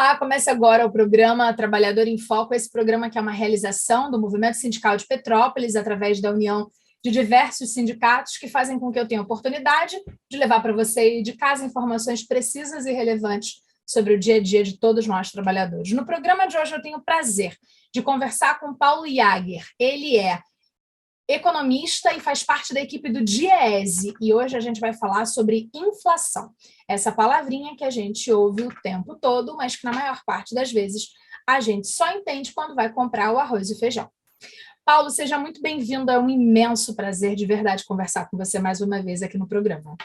Olá, começa agora o programa Trabalhador em Foco, esse programa que é uma realização do Movimento Sindical de Petrópolis, através da união de diversos sindicatos que fazem com que eu tenha a oportunidade de levar para você de casa informações precisas e relevantes sobre o dia a dia de todos nós trabalhadores. No programa de hoje eu tenho o prazer de conversar com Paulo Jager. Ele é economista e faz parte da equipe do DIEESE, e hoje a gente vai falar sobre inflação. Essa palavrinha que a gente ouve o tempo todo, mas que na maior parte das vezes a gente só entende quando vai comprar o arroz e feijão. Paulo, seja muito bem-vindo, é um imenso prazer de verdade conversar com você mais uma vez aqui no programa.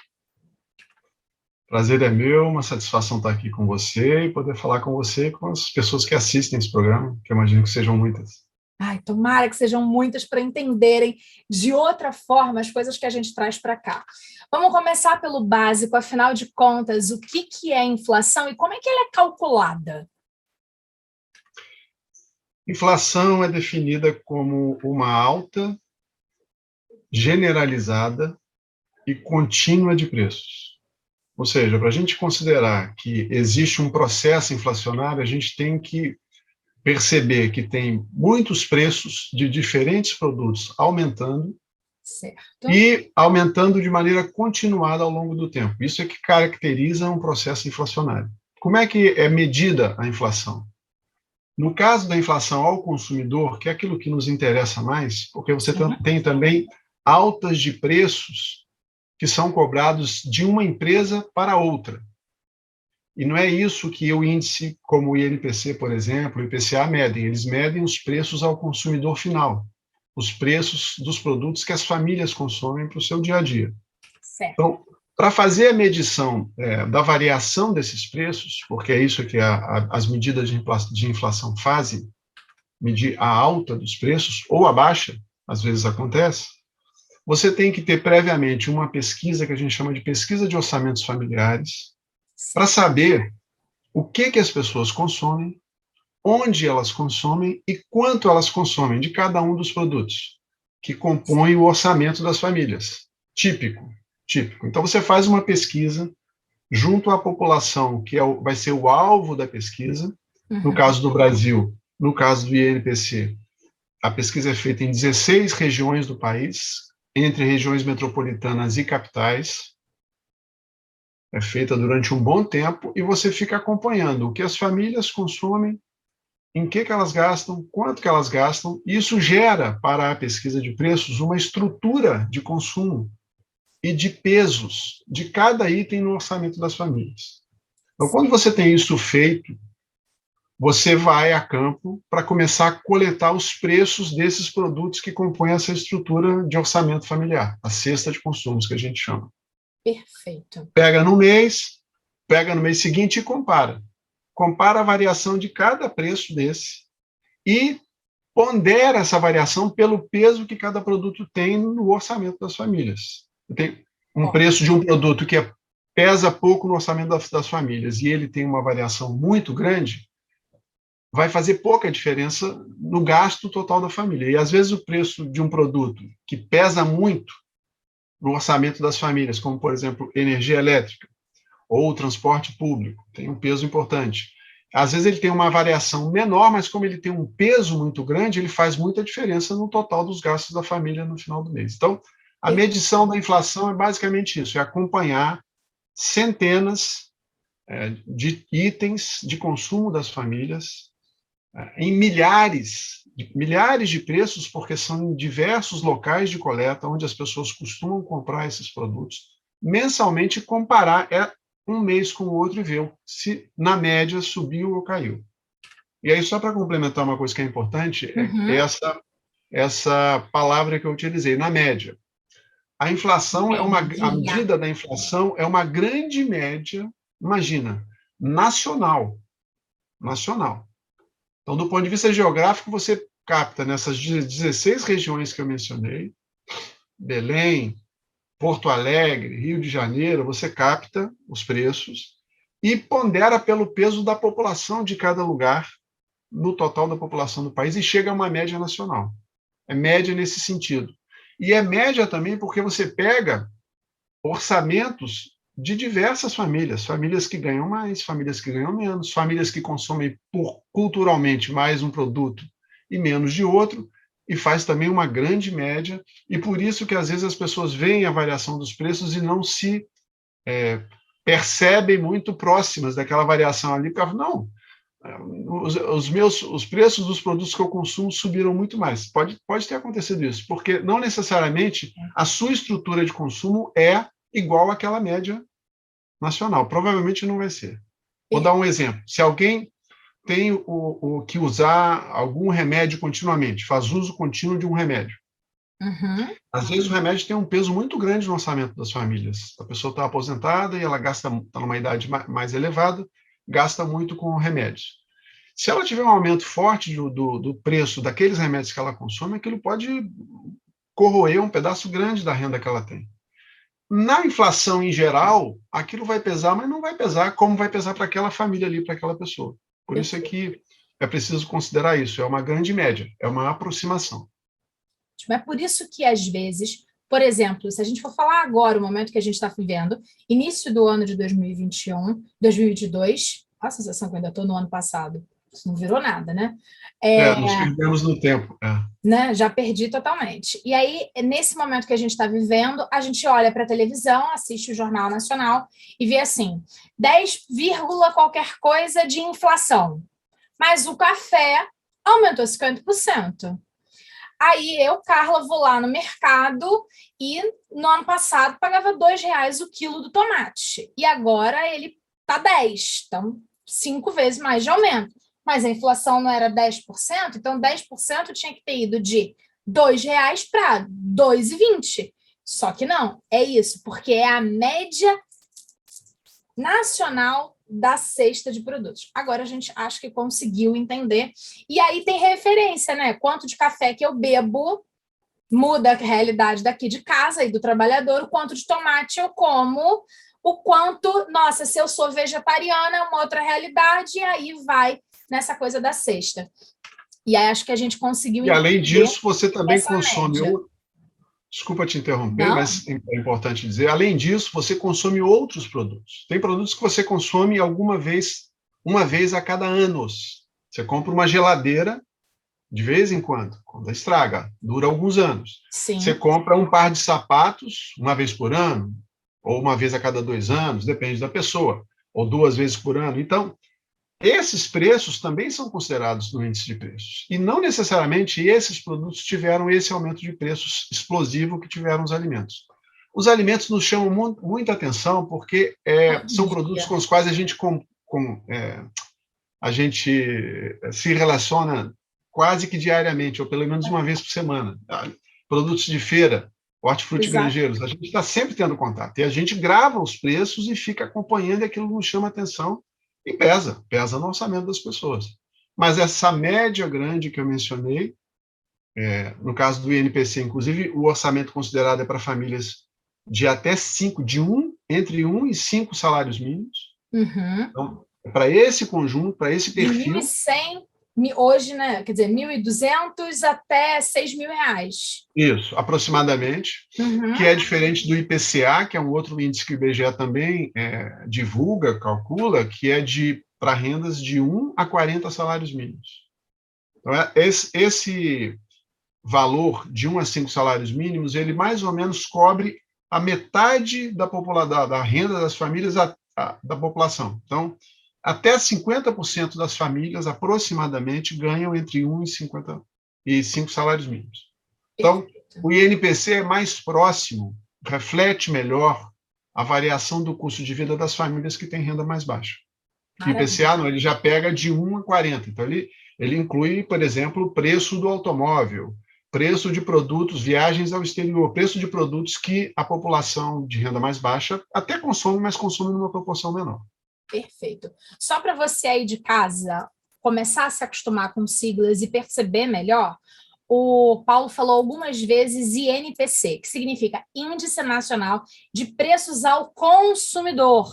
Prazer é meu, uma satisfação estar aqui com você e poder falar com você e com as pessoas que assistem esse programa, que eu imagino que sejam muitas. Ai, tomara que sejam muitas para entenderem de outra forma as coisas que a gente traz para cá. Vamos começar pelo básico, afinal de contas, o que é inflação e como é que ela é calculada? Inflação é definida como uma alta, generalizada e contínua de preços. Ou seja, para a gente considerar que existe um processo inflacionário, a gente tem que perceber que tem muitos preços de diferentes produtos aumentando, certo, e aumentando de maneira continuada ao longo do tempo. Isso é que caracteriza um processo inflacionário. Como é que é medida a inflação? No caso da inflação ao consumidor, que é aquilo que nos interessa mais, porque você tem também altas de preços que são cobrados de uma empresa para outra. E não é isso que o índice como o INPC, por exemplo, o IPCA medem. Eles medem os preços ao consumidor final, os preços dos produtos que as famílias consomem para o seu dia a dia. certo. Então, para fazer a medição da variação desses preços, porque é isso que as medidas de inflação fazem, medir a alta dos preços ou a baixa, às vezes acontece, você tem que ter previamente uma pesquisa que a gente chama de pesquisa de orçamentos familiares, para saber o que as pessoas consomem, onde elas consomem e quanto elas consomem de cada um dos produtos que compõem o orçamento das famílias. Típico. Então, você faz uma pesquisa junto à população, que vai ser o alvo da pesquisa. No caso do Brasil, no caso do INPC, a pesquisa é feita em 16 regiões do país, entre regiões metropolitanas e capitais. É feita durante um bom tempo e você fica acompanhando o que as famílias consomem, em que elas gastam, quanto que elas gastam. Isso gera, para a pesquisa de preços, uma estrutura de consumo e de pesos de cada item no orçamento das famílias. Então, quando você tem isso feito, você vai a campo para começar a coletar os preços desses produtos que compõem essa estrutura de orçamento familiar, a cesta de consumos que a gente chama. Perfeito. Pega no mês seguinte e compara. Compara a variação de cada preço desse e pondera essa variação pelo peso que cada produto tem no orçamento das famílias. Tem um preço de um produto que pesa pouco no orçamento das famílias e ele tem uma variação muito grande, vai fazer pouca diferença no gasto total da família. E, às vezes, o preço de um produto que pesa muito no orçamento das famílias, como, por exemplo, energia elétrica ou transporte público, tem um peso importante. Às vezes ele tem uma variação menor, mas como ele tem um peso muito grande, ele faz muita diferença no total dos gastos da família no final do mês. Então, a medição da inflação é basicamente isso, é acompanhar centenas de itens de consumo das famílias em milhares de preços, porque são em diversos locais de coleta onde as pessoas costumam comprar esses produtos, mensalmente comparar um mês com o outro e ver se, na média, subiu ou caiu. E aí, só para complementar uma coisa que é importante, é essa palavra que eu utilizei, na média. A inflação a medida da inflação é uma grande média, imagina, nacional. Então, do ponto de vista geográfico, você capta nessas 16 regiões que eu mencionei, Belém, Porto Alegre, Rio de Janeiro, você capta os preços e pondera pelo peso da população de cada lugar no total da população do país e chega a uma média nacional. É média nesse sentido. E é média também porque você pega orçamentos de diversas famílias, famílias que ganham mais, famílias que ganham menos, famílias que consomem culturalmente mais um produto e menos de outro, e faz também uma grande média, e por isso que às vezes as pessoas veem a variação dos preços e não se percebem muito próximas daquela variação ali, porque não, os preços dos produtos que eu consumo subiram muito mais. Pode ter acontecido isso, porque não necessariamente a sua estrutura de consumo é igual àquela média nacional. Provavelmente não vai ser. Vou dar um exemplo. Se alguém tem o que usar algum remédio continuamente, faz uso contínuo de um remédio. Às vezes o remédio tem um peso muito grande no orçamento das famílias. A pessoa está aposentada e ela está numa idade mais elevada, gasta muito com remédios. Se ela tiver um aumento forte do preço daqueles remédios que ela consome, aquilo pode corroer um pedaço grande da renda que ela tem. Na inflação em geral, aquilo vai pesar, mas não vai pesar como vai pesar para aquela família ali, para aquela pessoa. Por isso é que é preciso considerar isso. É uma grande média, é uma aproximação. É por isso que, às vezes, por exemplo, se a gente for falar agora, o momento que a gente está vivendo, início do ano de 2021, 2022, a sensação que eu ainda estou no ano passado, isso não virou nada, né? Nos perdemos no tempo. Né? Já perdi totalmente. E aí, nesse momento que a gente está vivendo, a gente olha para a televisão, assiste o Jornal Nacional e vê assim, 10, qualquer coisa de inflação. Mas o café aumentou 50%. Aí eu, Carla, vou lá no mercado e no ano passado pagava R$2 o quilo do tomate. E agora ele está 10, então 5 vezes mais de aumento. Mas a inflação não era 10%, então 10% tinha que ter ido de R$2 para R$2,20. Só que não, é isso, porque é a média nacional da cesta de produtos. Agora a gente acha que conseguiu entender. E aí tem referência, né? Quanto de café que eu bebo muda a realidade daqui de casa e do trabalhador, o quanto de tomate eu como, o quanto, nossa, se eu sou vegetariana é uma outra realidade, e aí vai nessa coisa da cesta. E aí acho que a gente conseguiu entender. E além disso, você também consome... Desculpa te interromper, Não. Mas é importante dizer, além disso, você consome outros produtos. Tem produtos que você consome uma vez a cada anos. Você compra uma geladeira de vez em quando estraga, dura alguns anos. Sim. Você compra um par de sapatos uma vez por ano, ou uma vez a cada 2 anos, depende da pessoa, ou 2 vezes por ano. Então, esses preços também são considerados no índice de preços. E não necessariamente esses produtos tiveram esse aumento de preços explosivo que tiveram os alimentos. Os alimentos nos chamam muita atenção porque são produtos com os quais a gente se relaciona quase que diariamente, ou pelo menos uma vez por semana. Produtos de feira, hortifruti granjeiros, a gente está sempre tendo contato. E a gente grava os preços e fica acompanhando, e aquilo nos chama atenção e pesa no orçamento das pessoas. Mas essa média grande que eu mencionei, no caso do INPC, inclusive, o orçamento considerado é para famílias de até 5, entre 1 e 5 salários mínimos. Então, para esse conjunto, para esse perfil... De 1.100, hoje, né? Quer dizer, 1.200 até R$6.000. Isso, aproximadamente, que é diferente do IPCA, que é um outro índice que o IBGE também divulga, calcula, que é para rendas de 1 a 40 salários mínimos. Então, esse valor de 1 a 5 salários mínimos, ele mais ou menos cobre a metade da renda das famílias da população. Então, até 50% das famílias, aproximadamente, ganham entre 1 e 5 salários mínimos. Então, o INPC é mais próximo, reflete melhor a variação do custo de vida das famílias que têm renda mais baixa. O IPCA, não, ele já pega de 1 a 40. Então, ele inclui, por exemplo, o preço do automóvel, preço de produtos, viagens ao exterior, preço de produtos que a população de renda mais baixa até consome, mas consome numa proporção menor. Perfeito. Só para você aí de casa começar a se acostumar com siglas e perceber melhor, o Paulo falou algumas vezes INPC, que significa Índice Nacional de Preços ao Consumidor,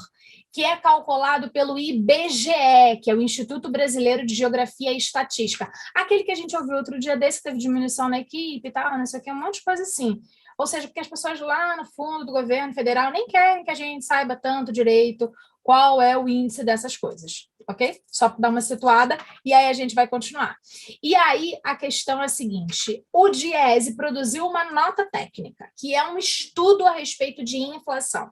que é calculado pelo IBGE, que é o Instituto Brasileiro de Geografia e Estatística. Aquele que a gente ouviu outro dia desse, que teve diminuição na equipe e tal, não sei o que, um monte de coisa assim. ou seja, porque as pessoas lá no fundo do governo federal nem querem que a gente saiba tanto direito qual é o índice dessas coisas, ok? Só para dar uma situada, e aí a gente vai continuar. E aí a questão é a seguinte, o Diese produziu uma nota técnica, que é um estudo a respeito de inflação.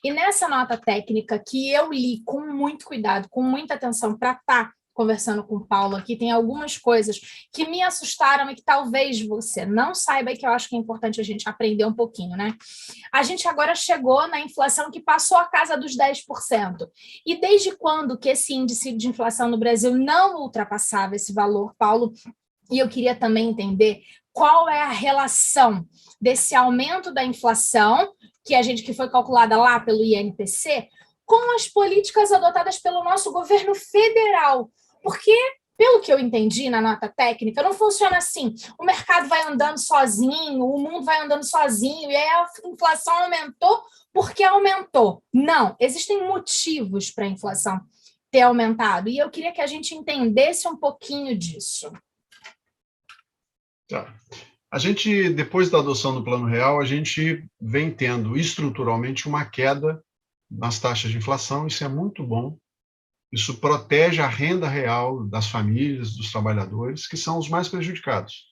E nessa nota técnica, que eu li com muito cuidado, com muita atenção para estar conversando com o Paulo aqui, tem algumas coisas que me assustaram e que talvez você não saiba e que eu acho que é importante a gente aprender um pouquinho, né? A gente agora chegou na inflação que passou a casa dos 10%. E desde quando que esse índice de inflação no Brasil não ultrapassava esse valor, Paulo? E eu queria também entender qual é a relação desse aumento da inflação, que foi calculada lá pelo INPC, com as políticas adotadas pelo nosso governo federal. Porque, pelo que eu entendi na nota técnica, não funciona assim. O mercado vai andando sozinho, o mundo vai andando sozinho, e aí a inflação aumentou porque aumentou. Não, existem motivos para a inflação ter aumentado. E eu queria que a gente entendesse um pouquinho disso. Tá. A gente, depois da adoção do Plano Real, a gente vem tendo estruturalmente uma queda nas taxas de inflação, isso é muito bom. Isso protege a renda real das famílias, dos trabalhadores, que são os mais prejudicados.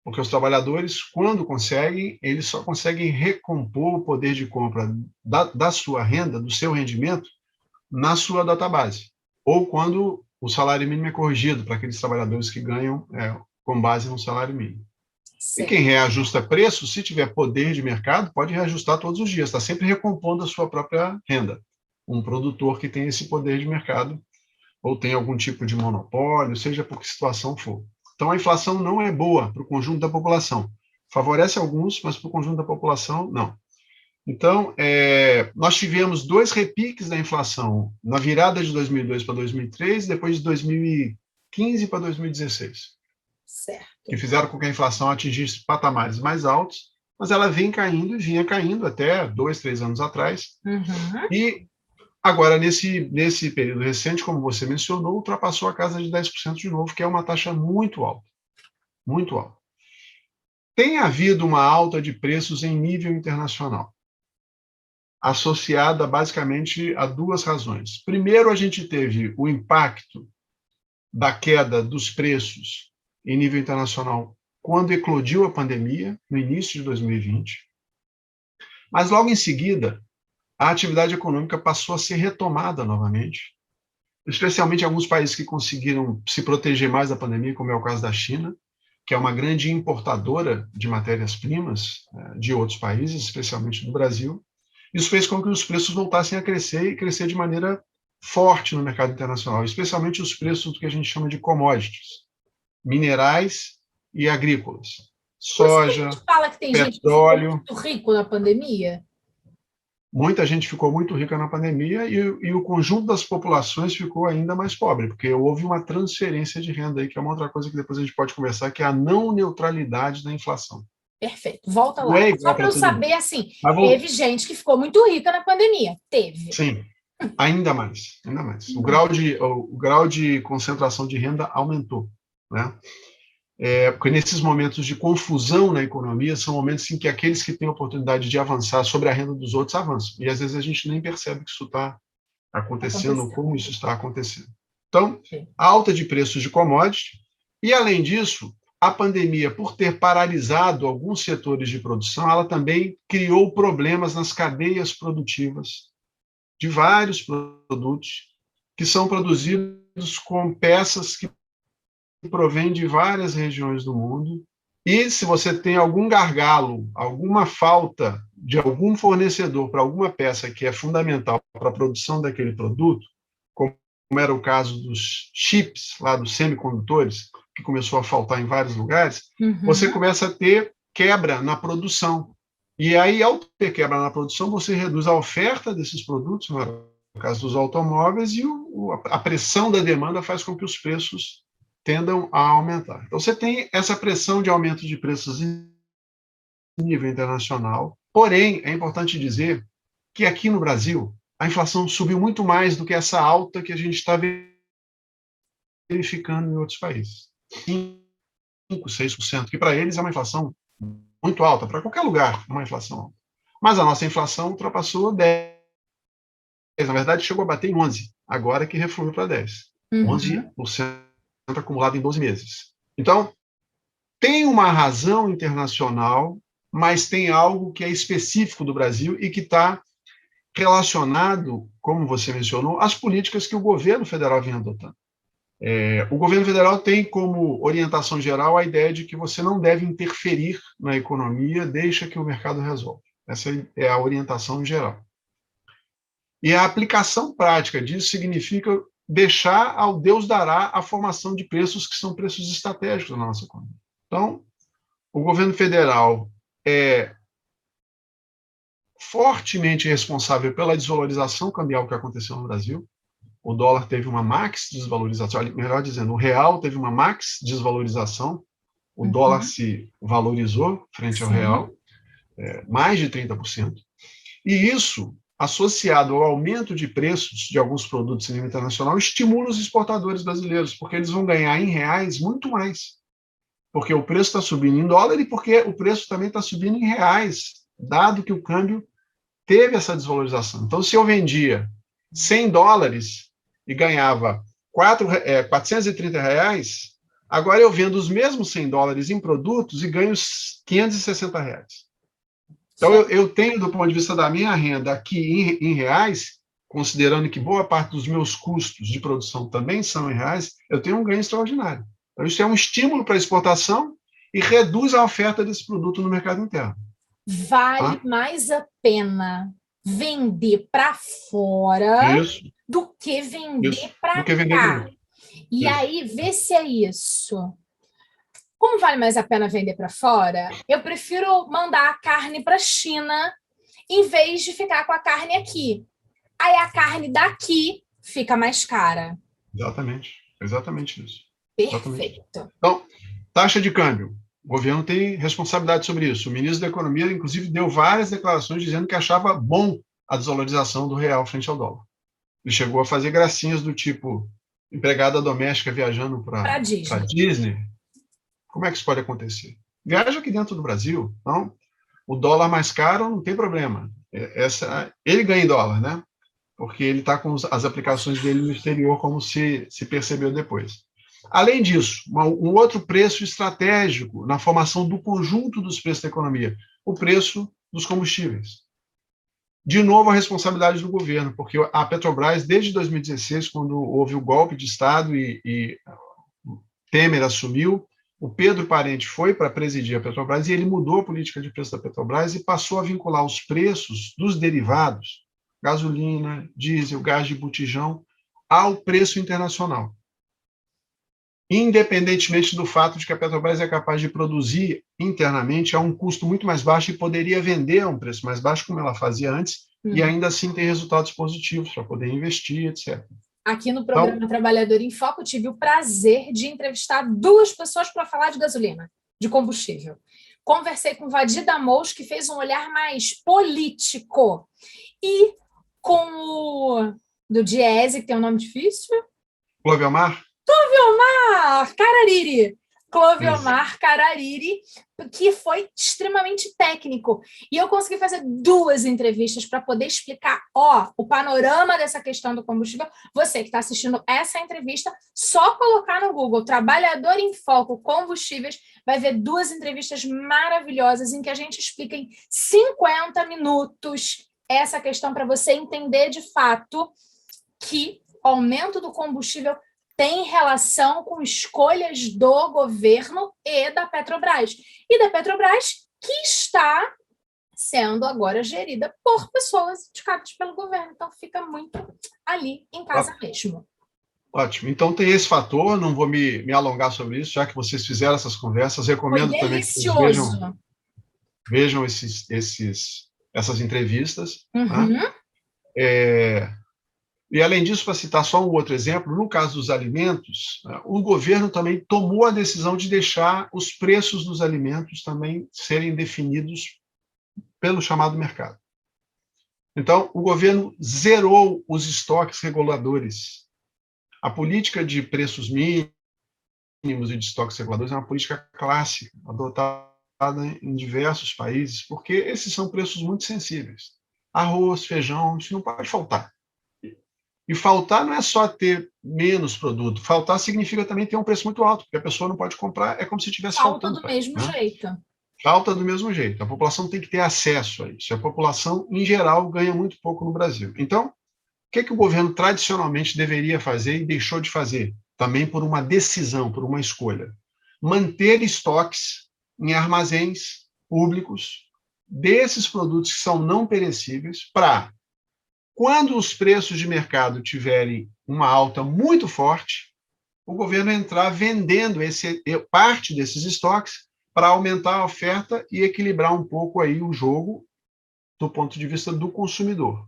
Porque os trabalhadores, quando conseguem, eles só conseguem recompor o poder de compra da sua renda, do seu rendimento, na sua database. Ou quando o salário mínimo é corrigido para aqueles trabalhadores que ganham com base no salário mínimo. Certo. E quem reajusta preço, se tiver poder de mercado, pode reajustar todos os dias, está sempre recompondo a sua própria renda. Um produtor que tem esse poder de mercado, ou tem algum tipo de monopólio, seja por que situação for. Então, a inflação não é boa para o conjunto da população. Favorece alguns, mas para o conjunto da população, não. Então, nós tivemos 2 repiques da inflação na virada de 2002 para 2003, depois de 2015 para 2016. Certo. Que fizeram com que a inflação atingisse patamares mais altos, mas ela vem caindo e vinha caindo até 2, 3 anos atrás. Uhum. E agora, nesse período recente, como você mencionou, ultrapassou a casa de 10% de novo, que é uma taxa muito alta. Muito alta. Tem havido uma alta de preços em nível internacional, associada basicamente a 2 razões. Primeiro, a gente teve o impacto da queda dos preços em nível internacional quando eclodiu a pandemia, no início de 2020. Mas logo em seguida, a atividade econômica passou a ser retomada novamente, especialmente em alguns países que conseguiram se proteger mais da pandemia, como é o caso da China, que é uma grande importadora de matérias-primas de outros países, especialmente do Brasil. Isso fez com que os preços voltassem a crescer e crescer de maneira forte no mercado internacional, especialmente os preços do que a gente chama de commodities, minerais e agrícolas. Soja, a gente fala que tem petróleo. Gente que ficou muito rico na pandemia. Muita gente ficou muito rica na pandemia e o conjunto das populações ficou ainda mais pobre, porque houve uma transferência de renda aí, que é uma outra coisa que depois a gente pode conversar, que é a não neutralidade da inflação. Perfeito, volta lá. Só para eu saber, assim, teve gente que ficou muito rica na pandemia. Teve. Sim, ainda mais, ainda mais. O grau de concentração de renda aumentou, né? Porque nesses momentos de confusão na economia, são momentos em que aqueles que têm a oportunidade de avançar sobre a renda dos outros avançam. E às vezes a gente nem percebe que isso está acontecendo, ou como isso está acontecendo. Então, a alta de preços de commodity, e além disso, a pandemia, por ter paralisado alguns setores de produção, ela também criou problemas nas cadeias produtivas de vários produtos que são produzidos com peças que provém de várias regiões do mundo, e se você tem algum gargalo, alguma falta de algum fornecedor para alguma peça que é fundamental para a produção daquele produto, como era o caso dos chips, lá dos semicondutores, que começou a faltar em vários lugares, você começa a ter quebra na produção. E aí, ao ter quebra na produção, você reduz a oferta desses produtos, no caso dos automóveis, e a pressão da demanda faz com que os preços tendam a aumentar. Então, você tem essa pressão de aumento de preços em nível internacional, porém, é importante dizer que aqui no Brasil, a inflação subiu muito mais do que essa alta que a gente está verificando em outros países. 5%, 6%, que para eles é uma inflação muito alta, para qualquer lugar, uma inflação alta. Mas a nossa inflação ultrapassou 10, na verdade chegou a bater em 11, agora que refluiu para 10. 11% acumulado em 12 meses. Então, tem uma razão internacional, mas tem algo que é específico do Brasil e que está relacionado, como você mencionou, às políticas que o governo federal vem adotando. O governo federal tem como orientação geral a ideia de que você não deve interferir na economia, deixa que o mercado resolva. Essa é a orientação geral. E a aplicação prática disso significa deixar ao Deus dará a formação de preços que são preços estratégicos na nossa economia. Então, o governo federal é fortemente responsável pela desvalorização cambial que aconteceu no Brasil. O dólar teve uma max desvalorização, melhor dizendo, o real teve uma max desvalorização, o dólar se valorizou frente ao real, mais de 30%. E isso, associado ao aumento de preços de alguns produtos em nível internacional, estimula os exportadores brasileiros, porque eles vão ganhar em reais muito mais. Porque o preço está subindo em dólar e porque o preço também está subindo em reais, dado que o câmbio teve essa desvalorização. Então, se eu vendia 100 dólares e ganhava 430 reais, agora eu vendo os mesmos 100 dólares em produtos e ganho 560 reais. Então, eu tenho, do ponto de vista da minha renda aqui em reais, considerando que boa parte dos meus custos de produção também são em reais, eu tenho um ganho extraordinário. Então, isso é um estímulo para a exportação e reduz a oferta desse produto no mercado interno. Vale mais a pena vender para fora do que vender para cá. E aí, vê se é isso. Como vale mais a pena vender para fora, eu prefiro mandar a carne para a China em vez de ficar com a carne aqui. Aí a carne daqui fica mais cara. Exatamente isso. Perfeito. Então, taxa de câmbio. O governo tem responsabilidade sobre isso. O ministro da Economia, inclusive, deu várias declarações dizendo que achava bom a desvalorização do real frente ao dólar. Ele chegou a fazer gracinhas do tipo empregada doméstica viajando para Disney. Como é que isso pode acontecer? Viaja aqui dentro do Brasil. Então, o dólar mais caro não tem problema. Ele ganha em dólar, né? Porque ele está com as aplicações dele no exterior, como se percebeu depois. Além disso, um outro preço estratégico na formação do conjunto dos preços da economia, o preço dos combustíveis. De novo, a responsabilidade do governo, porque a Petrobras, desde 2016, quando houve o golpe de Estado e Temer assumiu, o Pedro Parente foi para presidir a Petrobras e ele mudou a política de preço da Petrobras e passou a vincular os preços dos derivados, gasolina, diesel, gás de botijão, ao preço internacional. Independentemente do fato de que a Petrobras é capaz de produzir internamente a um custo muito mais baixo e poderia vender a um preço mais baixo, como ela fazia antes, e ainda assim ter resultados positivos para poder investir, etc. Aqui no programa Trabalhador em Foco, tive o prazer de entrevistar 2 pessoas para falar de gasolina, de combustível. Conversei com Vadir Damous, que fez um olhar mais político, e com o do Diese, que tem um nome difícil. Cloviomar Carariri. Cloviomar Carariri, que foi extremamente técnico. E eu consegui fazer 2 entrevistas para poder explicar o panorama dessa questão do combustível. Você que está assistindo essa entrevista, só colocar no Google Trabalhador em Foco Combustíveis, vai ver 2 entrevistas maravilhosas em que a gente explica em 50 minutos essa questão para você entender de fato que o aumento do combustível tem relação com escolhas do governo e da Petrobras. E da Petrobras, que está sendo agora gerida por pessoas indicadas pelo governo. Então, fica muito ali em casa mesmo. Ótimo. Então, tem esse fator, não vou me alongar sobre isso, já que vocês fizeram essas conversas. Recomendo também que vocês vejam essas entrevistas. E, além disso, para citar só um outro exemplo, no caso dos alimentos, o governo também tomou a decisão de deixar os preços dos alimentos também serem definidos pelo chamado mercado. Então, o governo zerou os estoques reguladores. A política de preços mínimos e de estoques reguladores é uma política clássica, adotada em diversos países, porque esses são preços muito sensíveis. Arroz, feijão, isso não pode faltar. E faltar não é só ter menos produto, faltar significa também ter um preço muito alto, porque a pessoa não pode comprar, é como se estivesse Falta faltando do para ela, mesmo né? jeito. Falta do mesmo jeito. A população tem que ter acesso a isso. A população, em geral, ganha muito pouco no Brasil. Então, o que o governo tradicionalmente deveria fazer e deixou de fazer? Também por uma decisão, por uma escolha. Manter estoques em armazéns públicos desses produtos que são não perecíveis para, quando os preços de mercado tiverem uma alta muito forte, o governo entrar vendendo parte desses estoques para aumentar a oferta e equilibrar um pouco aí o jogo do ponto de vista do consumidor.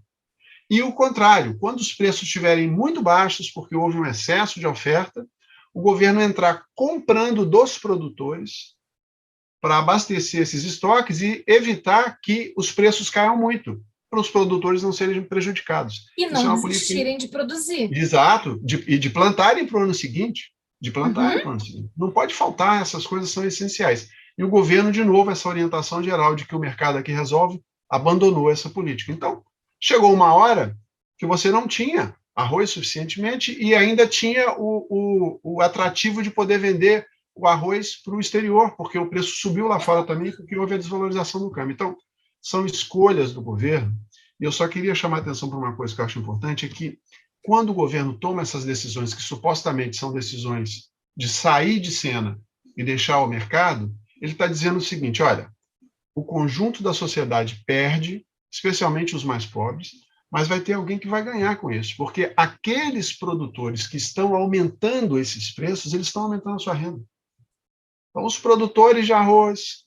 E o contrário, quando os preços estiverem muito baixos, porque houve um excesso de oferta, o governo entrar comprando dos produtores para abastecer esses estoques e evitar que os preços caiam muito, para os produtores não serem prejudicados. E Isso não é uma política desistirem de produzir. exato, e de plantarem para o ano seguinte, Uhum. Não pode faltar, essas coisas são essenciais. E o governo, de novo, essa orientação geral de que o mercado aqui resolve, abandonou essa política. Então, chegou uma hora que você não tinha arroz suficientemente e ainda tinha o atrativo de poder vender o arroz para o exterior, porque o preço subiu lá fora também, porque houve a desvalorização do câmbio. Então, são escolhas do governo, e eu só queria chamar a atenção para uma coisa que eu acho importante, é que quando o governo toma essas decisões, que supostamente são decisões de sair de cena e deixar o mercado, ele está dizendo o seguinte: olha, o conjunto da sociedade perde, especialmente os mais pobres, mas vai ter alguém que vai ganhar com isso, porque aqueles produtores que estão aumentando esses preços, eles estão aumentando a sua renda. Então, os produtores de arroz,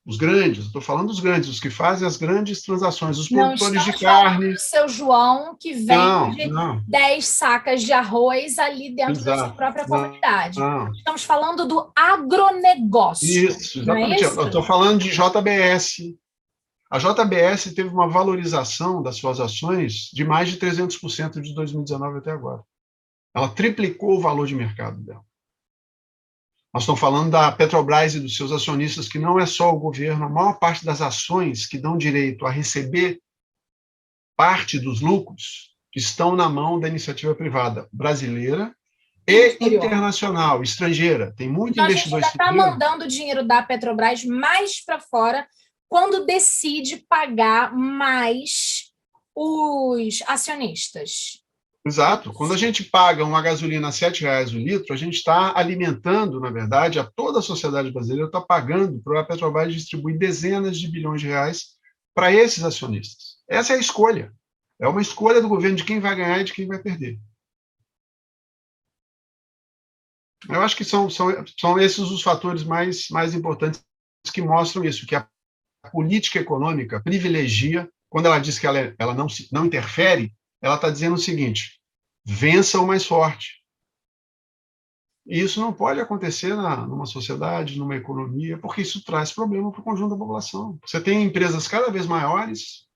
os grandes, estou falando dos grandes, os que fazem as grandes transações, os Não produtores de estamos falando do carne. seu João que Não, vende não, 10 sacas de arroz ali dentro da sua exato. própria Não, comunidade. não. Estamos falando do agronegócio, Isso, não é exatamente. isso? Eu estou falando de JBS. A JBS teve uma valorização das suas ações de mais de 300% de 2019 até agora. Ela triplicou o valor de mercado dela. Nós estamos falando da Petrobras e dos seus acionistas, que não é só o governo, a maior parte das ações que dão direito a receber parte dos lucros estão na mão da iniciativa privada brasileira E do e exterior. internacional, estrangeira. Tem muito Então, a gente investidor ainda está estrangeiro. mandando o dinheiro da Petrobras mais para fora quando decide pagar mais os acionistas. É Exato. Quando a isso. gente paga uma gasolina a R$ 7 o litro, a gente está alimentando, na verdade, a toda a sociedade brasileira está pagando para a Petrobras distribuir dezenas de bilhões de reais para esses acionistas. Essa é a escolha. É uma escolha do governo de quem vai ganhar e de quem vai perder. Eu acho que são esses os fatores mais importantes que mostram isso, que a política econômica privilegia, quando ela diz que ela não interfere, ela está dizendo o seguinte: vença o mais forte. E isso não pode acontecer numa sociedade, numa economia, porque isso traz problema para o conjunto da população. Você tem empresas cada vez maiores,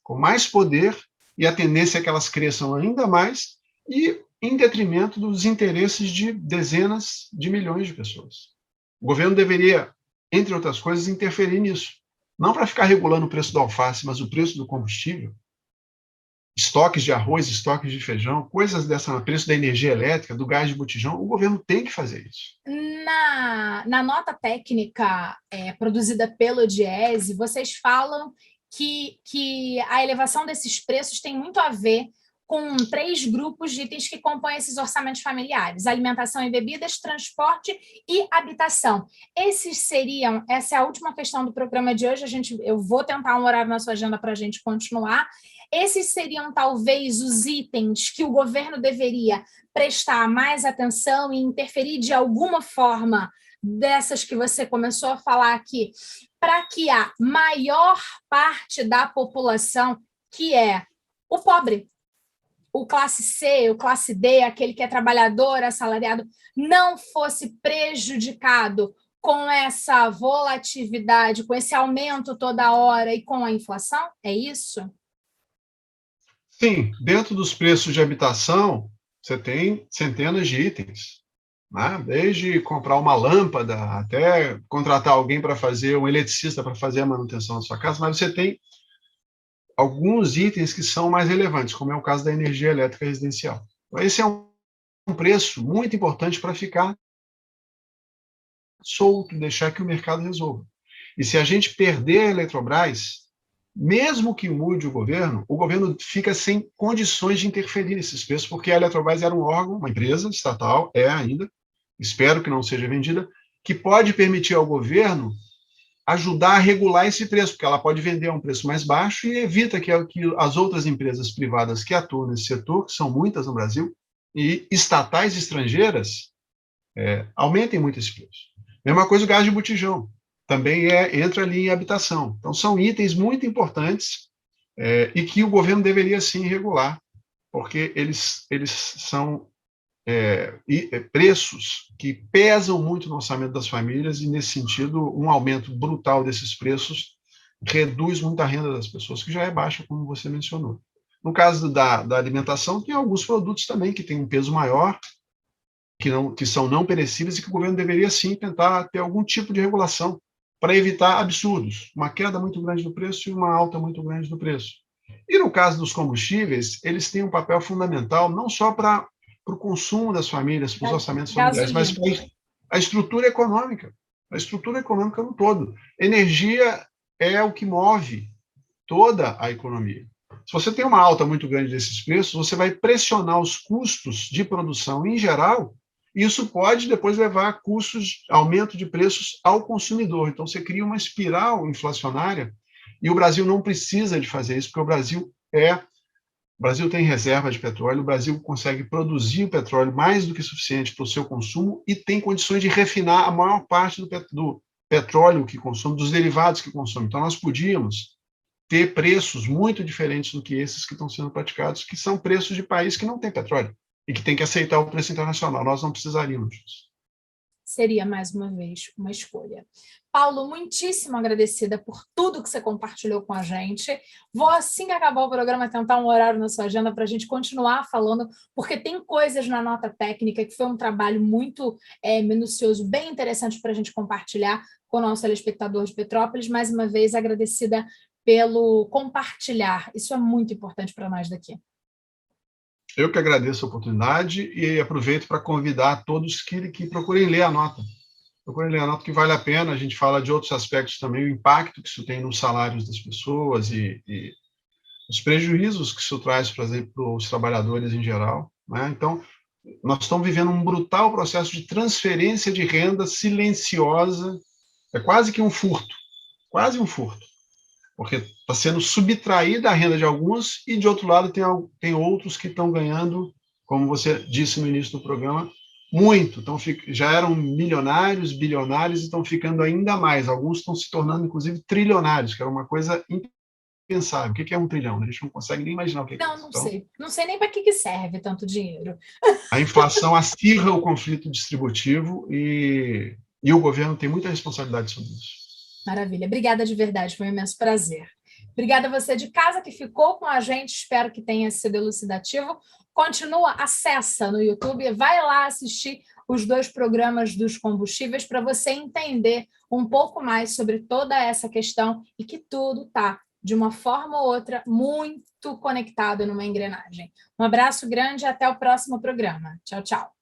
com mais poder, e a tendência é que elas cresçam ainda mais, e em detrimento dos interesses de dezenas de milhões de pessoas. O governo deveria, entre outras coisas, interferir nisso. Não para ficar regulando o preço do alface, mas o preço do combustível, estoques de arroz, estoques de feijão, coisas dessa, preço da energia elétrica, do gás de botijão, o governo tem que fazer isso. Na nota técnica produzida pelo Diese, vocês falam que a elevação desses preços tem muito a ver com 3 grupos de itens que compõem esses orçamentos familiares: alimentação e bebidas, transporte e habitação. Essa é a última questão do programa de hoje. Eu vou tentar um horário na sua agenda para a gente continuar. Esses seriam talvez os itens que o governo deveria prestar mais atenção e interferir de alguma forma dessas que você começou a falar aqui, para que a maior parte da população, que é o pobre, o classe C, o classe D, aquele que é trabalhador, assalariado, não fosse prejudicado com essa volatilidade, com esse aumento toda hora e com a inflação? É isso? Sim, dentro dos preços de habitação, você tem centenas de itens, né? Desde comprar uma lâmpada até contratar alguém para fazer, um eletricista para fazer a manutenção da sua casa, mas você tem alguns itens que são mais relevantes, como é o caso da energia elétrica residencial. Então, esse é um preço muito importante para ficar solto, deixar que o mercado resolva. E se a gente perder a Eletrobras, mesmo que mude o governo fica sem condições de interferir nesses preços, porque a Eletrobras era um órgão, uma empresa estatal, é ainda, espero que não seja vendida, que pode permitir ao governo ajudar a regular esse preço, porque ela pode vender a um preço mais baixo e evita que as outras empresas privadas que atuam nesse setor, que são muitas no Brasil, e estatais estrangeiras, aumentem muito esse preço. Mesma coisa o gás de botijão, também entra ali em habitação. Então, são itens muito importantes e que o governo deveria, sim, regular, porque eles são preços que pesam muito no orçamento das famílias e, nesse sentido, um aumento brutal desses preços reduz muito a renda das pessoas, que já é baixa, como você mencionou. No caso da alimentação, tem alguns produtos também que têm um peso maior, que são não perecíveis e que o governo deveria, sim, tentar ter algum tipo de regulação para evitar absurdos, uma queda muito grande do preço e uma alta muito grande do preço. E no caso dos combustíveis, eles têm um papel fundamental não só para o consumo das famílias, para os orçamentos familiares, mas para a estrutura econômica no todo. Energia é o que move toda a economia. Se você tem uma alta muito grande desses preços, você vai pressionar os custos de produção em geral, e isso pode depois levar a custos, aumento de preços ao consumidor. Então, você cria uma espiral inflacionária, e o Brasil não precisa de fazer isso, porque o Brasil tem reserva de petróleo, o Brasil consegue produzir o petróleo mais do que suficiente para o seu consumo e tem condições de refinar a maior parte do petróleo que consome, dos derivados que consome. Então, nós podíamos ter preços muito diferentes do que esses que estão sendo praticados, que são preços de país que não tem petróleo e que tem que aceitar o preço internacional. Nós não precisaríamos disso. Seria, mais uma vez, uma escolha. Paulo, muitíssimo agradecida por tudo que você compartilhou com a gente. Vou, assim que acabar o programa, tentar um horário na sua agenda para a gente continuar falando, porque tem coisas na nota técnica que foi um trabalho muito minucioso, bem interessante para a gente compartilhar com o nosso telespectador de Petrópolis. Mais uma vez, agradecida pelo compartilhar. Isso é muito importante para nós daqui. Eu que agradeço a oportunidade e aproveito para convidar todos que procurem ler a nota. Procurem ler a nota, que vale a pena. A gente fala de outros aspectos também, o impacto que isso tem nos salários das pessoas e os prejuízos que isso traz, por exemplo, para os trabalhadores em geral, né? Então, nós estamos vivendo um brutal processo de transferência de renda silenciosa, é quase que um furto, porque está sendo subtraída a renda de alguns e, de outro lado, tem outros que estão ganhando, como você disse no início do programa, muito. Então, já eram milionários, bilionários, e estão ficando ainda mais. Alguns estão se tornando, inclusive, trilionários, que era uma coisa impensável. O que é 1 trilhão? A gente não consegue nem imaginar o que é isso. Não sei. Não sei nem para que serve tanto dinheiro. A inflação acirra o conflito distributivo e o governo tem muita responsabilidade sobre isso. Maravilha. Obrigada de verdade, foi um imenso prazer. Obrigada a você de casa que ficou com a gente, espero que tenha sido elucidativo. Continua, acessa no YouTube, vai lá assistir os 2 programas dos combustíveis para você entender um pouco mais sobre toda essa questão e que tudo está, de uma forma ou outra, muito conectado numa engrenagem. Um abraço grande e até o próximo programa. Tchau, tchau.